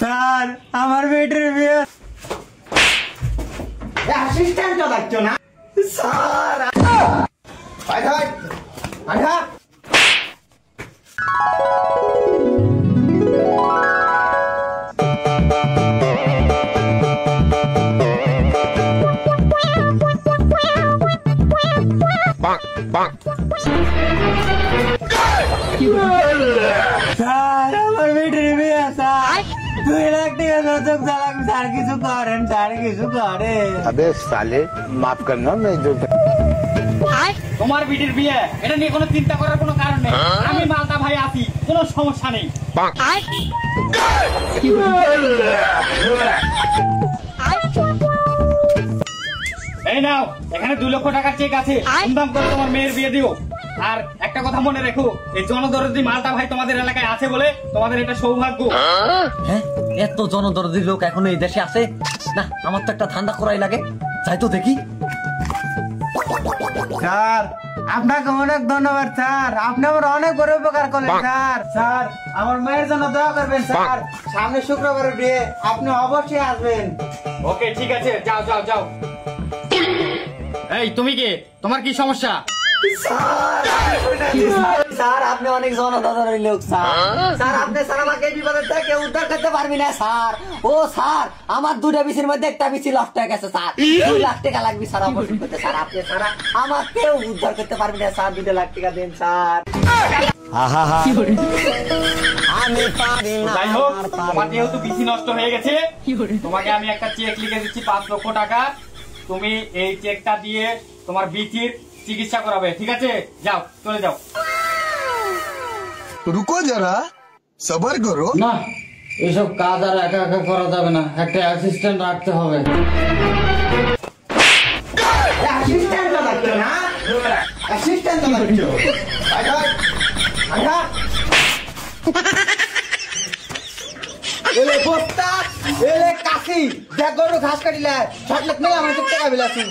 Sir আমার বেটির বিয়ে অ্যাসিস্ট্যান্টও দেখছো না স্যার স্যার আমার বেটির বিয়ে স্যার 2 লাখ টাকা দর্শক চালাক স্যার কিছু করেন স্যার কিছু করেন अबे साले माफ करना मैं जो তোমার বিটির বিয়ে এটা নিয়ে কোনো চিন্তা করার কোনো কারণ নেই আমি মালটা ভাই আছি কোনো সমস্যা নেই এই নাও এখানে 2 লক্ষ টাকার চেক আছে ধুমধাম করে তোমার মেয়ের বিয়ে দিও আর একটা কথা মনে রেখো এই জনদরদি মালটা ভাই তোমাদের এলাকায় আছে বলে তোমাদের এটা সৌভাগ্য। হ্যাঁ এত জনদরদি লোক এখনো এই দেশে আছে না আমার তো একটা ঠান্ডা করাই লাগে যাই তো দেখি। স্যার আপনাকে অনেক ধন্যবাদ স্যার আপনি আমার অনেক বড় উপকার করলেন স্যার স্যার আমার মায়ের জন্য দোয়া করবেন স্যার সামনে শুক্রবারের বিয়ে আপনি অবশ্যই আসবেন। ওকে ঠিক আছে যাও যাও যাও। এই তুমি কে তোমার কি সমস্যা? স্যার আপনি অনেক জনদরদি লোক স্যার স্যার আপনি স্যার আমাকে এই বিপদের থেকে উদ্ধার করতে পারবেন না স্যার। ও স্যার আমার 2টা বিচির মধ্যে একটা বিচি নষ্ট হয়ে গেছে স্যার 2 লাখ টাকা লাগবে স্যার অপারেশন করতে স্যার আপনি স্যার আমাকে উদ্ধার করতে পারবেন না স্যার 2 লাখ টাকা দেন স্যার। আমি পারি না যাই হোক তোমার যেহেতু বিচি নষ্ট হয়ে গেছে তোমাকে আমি একটা চেক লিখে দিচ্ছি 5 লক্ষ টাকা তুমি এই চেকটা দিয়ে তোমার বিচির চিকিৎসা করাবে ঠিক আছে যাও চলে যাও। रुको जरा सबर करो না এইসব কাজ আর একা একা করা যাবে না একটা অ্যাসিস্ট্যান্ট রাখতে হবে। অ্যাসিস্ট্যান্টও দেখছো না অ্যাসিস্ট্যান্টও দেখছো এলে বস্তা এলে কাশি দেখ গরু ঘাস কাটিলে 7 লাখ নেই আমার টাকা বিলাসী